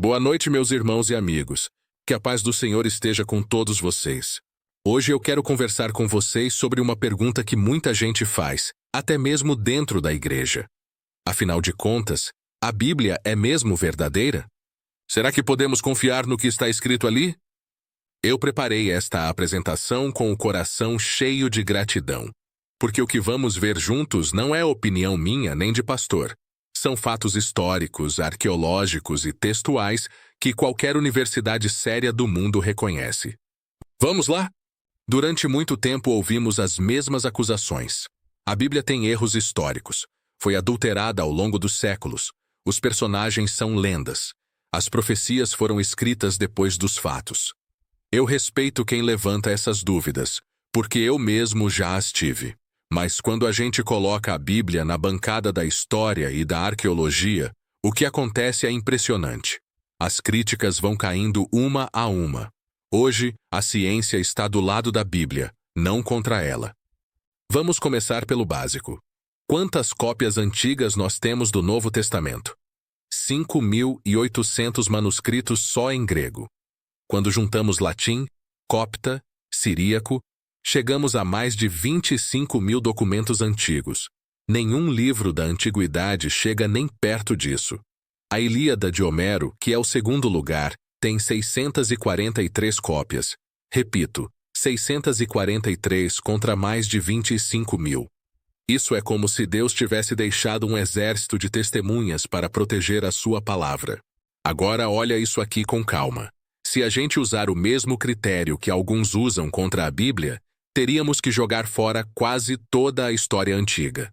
Boa noite, meus irmãos e amigos. Que a paz do Senhor esteja com todos vocês. Hoje eu quero conversar com vocês sobre uma pergunta que muita gente faz, até mesmo dentro da igreja. Afinal de contas, a Bíblia é mesmo verdadeira? Será que podemos confiar no que está escrito ali? Eu preparei esta apresentação com o coração cheio de gratidão, porque o que vamos ver juntos não é opinião minha nem de pastor. São fatos históricos, arqueológicos e textuais que qualquer universidade séria do mundo reconhece. Vamos lá? Durante muito tempo ouvimos as mesmas acusações. A Bíblia tem erros históricos. Foi adulterada ao longo dos séculos. Os personagens são lendas. As profecias foram escritas depois dos fatos. Eu respeito quem levanta essas dúvidas, porque eu mesmo já as tive. Mas quando a gente coloca a Bíblia na bancada da história e da arqueologia, o que acontece é impressionante. As críticas vão caindo uma a uma. Hoje, a ciência está do lado da Bíblia, não contra ela. Vamos começar pelo básico. Quantas cópias antigas nós temos do Novo Testamento? 5.800 manuscritos só em grego. Quando juntamos latim, copta, siríaco, chegamos a mais de 25.000 documentos antigos. Nenhum livro da antiguidade chega nem perto disso. A Ilíada de Homero, que é o segundo lugar, tem 643 cópias. Repito, 643 contra mais de 25.000. Isso é como se Deus tivesse deixado um exército de testemunhas para proteger a sua palavra. Agora olha isso aqui com calma. Se a gente usar o mesmo critério que alguns usam contra a Bíblia, teríamos que jogar fora quase toda a história antiga.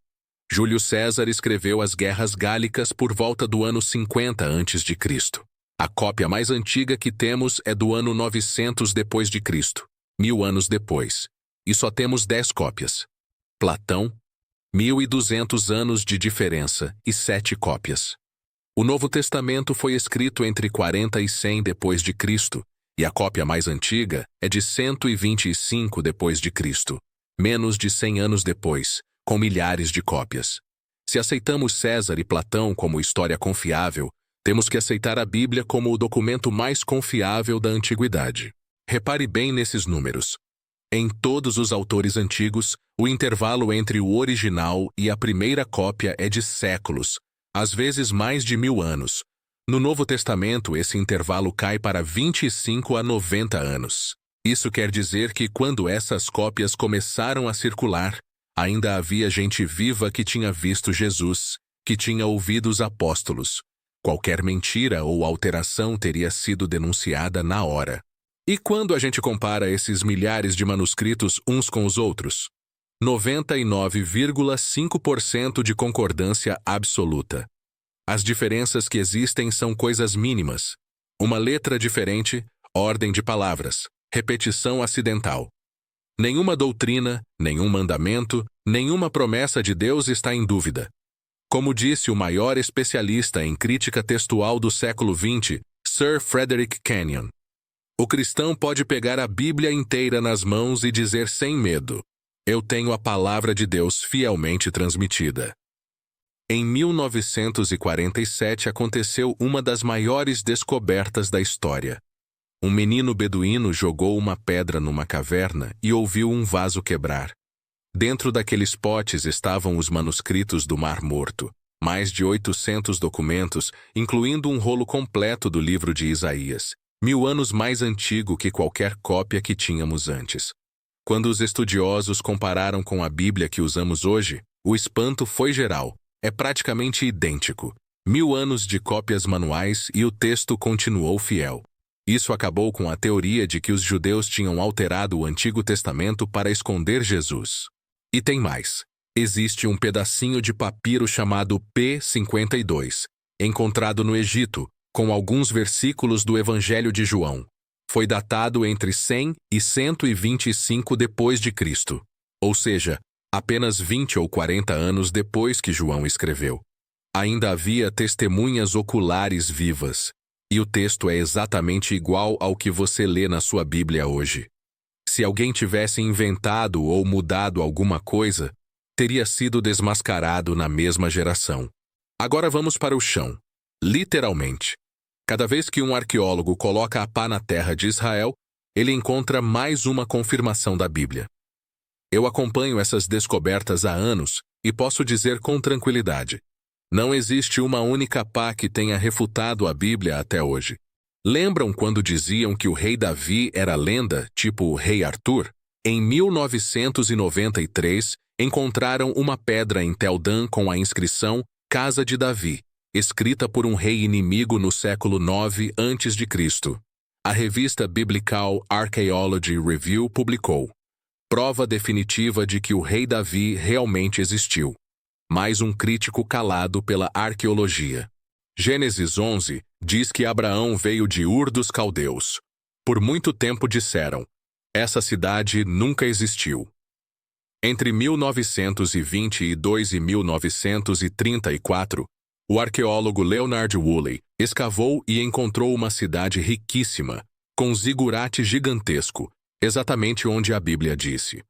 Júlio César escreveu as Guerras Gálicas por volta do ano 50 a.C. A cópia mais antiga que temos é do ano 900 depois de Cristo, 1000 anos depois. E só temos 10 cópias. Platão, 1.200 anos de diferença e 7 cópias. O Novo Testamento foi escrito entre 40 e 100 depois de Cristo, e a cópia mais antiga é de 125 depois de Cristo, menos de 100 anos depois, com milhares de cópias. Se aceitamos César e Platão como história confiável, temos que aceitar a Bíblia como o documento mais confiável da antiguidade. Repare bem nesses números. Em todos os autores antigos, o intervalo entre o original e a primeira cópia é de séculos, às vezes mais de 1000 anos. No Novo Testamento, esse intervalo cai para 25 a 90 anos. Isso quer dizer que quando essas cópias começaram a circular, ainda havia gente viva que tinha visto Jesus, que tinha ouvido os apóstolos. Qualquer mentira ou alteração teria sido denunciada na hora. E quando a gente compara esses milhares de manuscritos uns com os outros? 99,5% de concordância absoluta. As diferenças que existem são coisas mínimas. Uma letra diferente, ordem de palavras, repetição acidental. Nenhuma doutrina, nenhum mandamento, nenhuma promessa de Deus está em dúvida. Como disse o maior especialista em crítica textual do século XX, Sir Frederick Kenyon, o cristão pode pegar a Bíblia inteira nas mãos e dizer sem medo: eu tenho a palavra de Deus fielmente transmitida. Em 1947 aconteceu uma das maiores descobertas da história. Um menino beduíno jogou uma pedra numa caverna e ouviu um vaso quebrar. Dentro daqueles potes estavam os manuscritos do Mar Morto, mais de 800 documentos, incluindo um rolo completo do livro de Isaías, 1000 anos mais antigo que qualquer cópia que tínhamos antes. Quando os estudiosos compararam com a Bíblia que usamos hoje, o espanto foi geral. É praticamente idêntico. 1000 anos de cópias manuais e o texto continuou fiel. Isso acabou com a teoria de que os judeus tinham alterado o Antigo Testamento para esconder Jesus. E tem mais. Existe um pedacinho de papiro chamado P52, encontrado no Egito, com alguns versículos do Evangelho de João. Foi datado entre 100 e 125 depois de Cristo. Ou seja, apenas 20 ou 40 anos depois que João escreveu. Ainda havia testemunhas oculares vivas, e o texto é exatamente igual ao que você lê na sua Bíblia hoje. Se alguém tivesse inventado ou mudado alguma coisa, teria sido desmascarado na mesma geração. Agora vamos para o chão. Literalmente. Cada vez que um arqueólogo coloca a pá na terra de Israel, ele encontra mais uma confirmação da Bíblia. Eu acompanho essas descobertas há anos e posso dizer com tranquilidade: não existe uma única pá que tenha refutado a Bíblia até hoje. Lembram quando diziam que o rei Davi era lenda, tipo o rei Arthur? Em 1993, encontraram uma pedra em Tel Dan com a inscrição Casa de Davi, escrita por um rei inimigo no século IX a.C. A revista Biblical Archaeology Review publicou: prova definitiva de que o rei Davi realmente existiu. Mais um crítico calado pela arqueologia. Gênesis 11 diz que Abraão veio de Ur dos Caldeus. Por muito tempo disseram: essa cidade nunca existiu. Entre 1922 e 1934, o arqueólogo Leonard Woolley escavou e encontrou uma cidade riquíssima, com zigurate gigantesco, exatamente onde a Bíblia disse.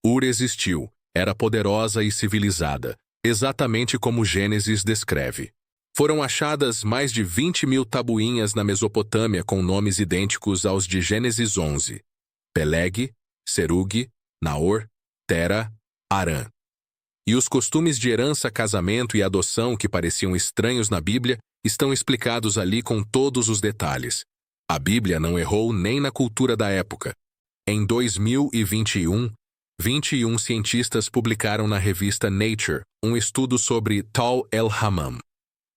Ur existiu, era poderosa e civilizada, exatamente como Gênesis descreve. Foram achadas mais de 20.000 tabuinhas na Mesopotâmia com nomes idênticos aos de Gênesis 11. Peleg, Serug, Naor, Tera, Harã. E os costumes de herança, casamento e adoção que pareciam estranhos na Bíblia estão explicados ali com todos os detalhes. A Bíblia não errou nem na cultura da época. Em 2021, 21 cientistas publicaram na revista Nature um estudo sobre Tal el-Hammam.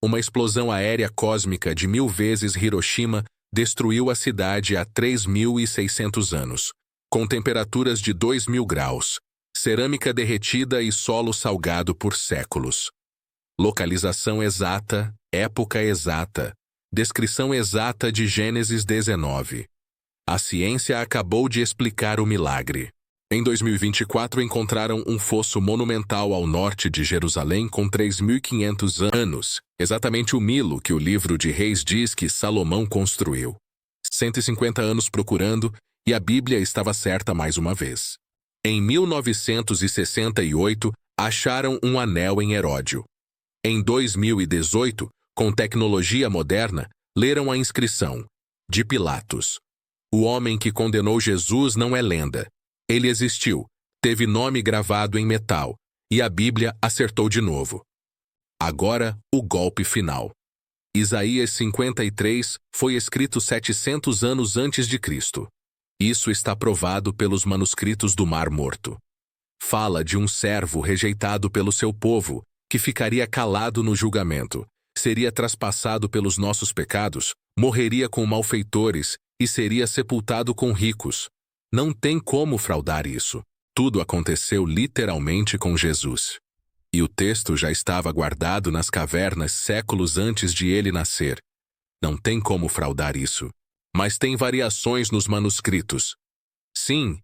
Uma explosão aérea cósmica de 1000 vezes Hiroshima destruiu a cidade há 3.600 anos, com temperaturas de 2.000 graus, cerâmica derretida e solo salgado por séculos. Localização exata, época exata, descrição exata de Gênesis 19. A ciência acabou de explicar o milagre. Em 2024, encontraram um fosso monumental ao norte de Jerusalém com 3.500 anos, exatamente o Milo que o livro de Reis diz que Salomão construiu. 150 anos procurando, e a Bíblia estava certa mais uma vez. Em 1968, acharam um anel em Heródio. Em 2018, com tecnologia moderna, leram a inscrição: de Pilatos. O homem que condenou Jesus não é lenda. Ele existiu, teve nome gravado em metal, e a Bíblia acertou de novo. Agora, o golpe final. Isaías 53 foi escrito 700 anos antes de Cristo. Isso está provado pelos manuscritos do Mar Morto. Fala de um servo rejeitado pelo seu povo, que ficaria calado no julgamento, seria traspassado pelos nossos pecados, morreria com malfeitores e seria sepultado com ricos. Não tem como fraudar isso. Tudo aconteceu literalmente com Jesus. E o texto já estava guardado nas cavernas séculos antes de ele nascer. Não tem como fraudar isso. Mas tem variações nos manuscritos. Sim,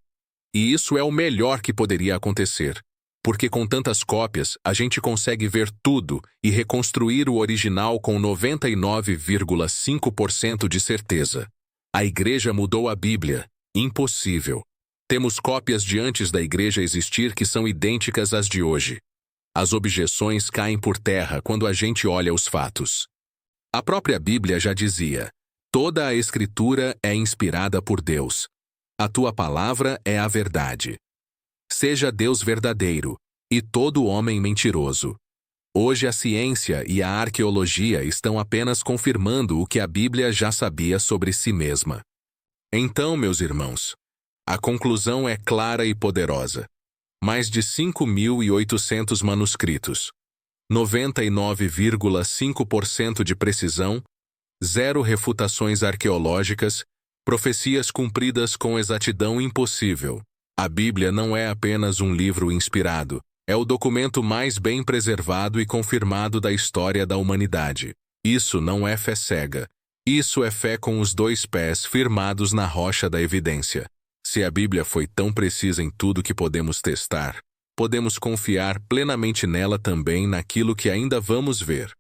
e isso é o melhor que poderia acontecer, porque com tantas cópias a gente consegue ver tudo e reconstruir o original com 99,5% de certeza. A igreja mudou a Bíblia. Impossível. Temos cópias de antes da igreja existir que são idênticas às de hoje. As objeções caem por terra quando a gente olha os fatos. A própria Bíblia já dizia: toda a Escritura é inspirada por Deus. A tua palavra é a verdade. Seja Deus verdadeiro, e todo homem mentiroso. Hoje a ciência e a arqueologia estão apenas confirmando o que a Bíblia já sabia sobre si mesma. Então, meus irmãos, a conclusão é clara e poderosa. Mais de 5.800 manuscritos, 99,5% de precisão, 0 refutações arqueológicas, profecias cumpridas com exatidão impossível. A Bíblia não é apenas um livro inspirado, é o documento mais bem preservado e confirmado da história da humanidade. Isso não é fé cega. Isso é fé com os 2 pés firmados na rocha da evidência. Se a Bíblia foi tão precisa em tudo que podemos testar, podemos confiar plenamente nela também naquilo que ainda vamos ver.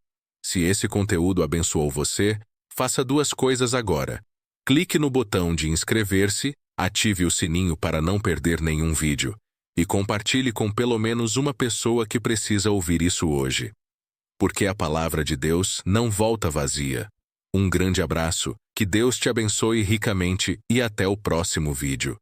Se esse conteúdo abençoou você, faça 2 coisas agora. Clique no botão de inscrever-se, ative o sininho para não perder nenhum vídeo, e compartilhe com pelo menos uma pessoa que precisa ouvir isso hoje. Porque a palavra de Deus não volta vazia. Um grande abraço, que Deus te abençoe ricamente e até o próximo vídeo.